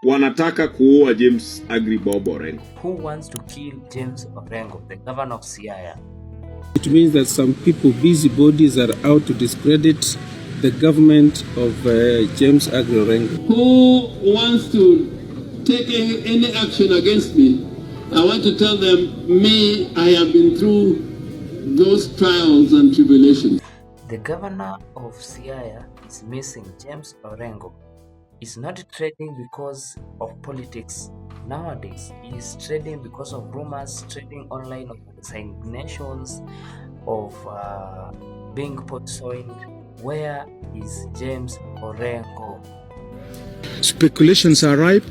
wanataka kuua James Bob Orengo. Who wants to kill James Orengo, the governor of Siaya? It means that some people, busybodies, are out to discredit the government of James Orengo. Who wants to take any action against me? I want to tell them, I have been through those trials and tribulations. The governor of Siaya is missing James Orengo. He's not trading because of politics. Nowadays, he is trading because of rumors, trading online of resignations, of being poisoned. Where is James Orengo? Speculations are ripe,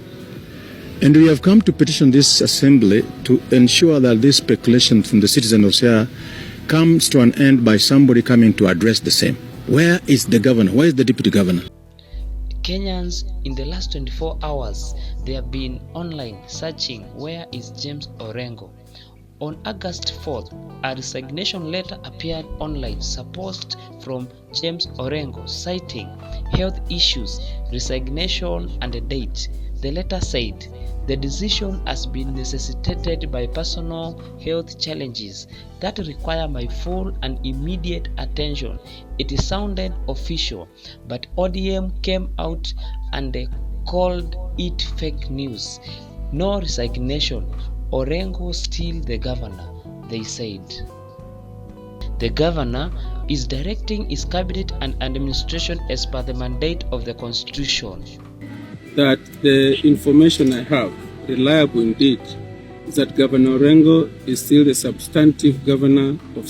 and we have come to petition this assembly to ensure that this speculation from the citizens of Siaya comes to an end by somebody coming to address the same. Where is the governor? Where is the deputy governor? Kenyans, in the last 24 hours, they have been online searching where is James Orengo. On August 4th, a resignation letter appeared online supposed from James Orengo citing health issues, resignation and a date. The letter said, the decision has been necessitated by personal health challenges that require my full and immediate attention. It sounded official, but ODM came out and they called it fake news. No resignation. Orengo still the governor, they said. The governor is directing his cabinet and administration as per the mandate of the constitution. That the information I have, reliable indeed, is that Governor Orengo is still the substantive governor of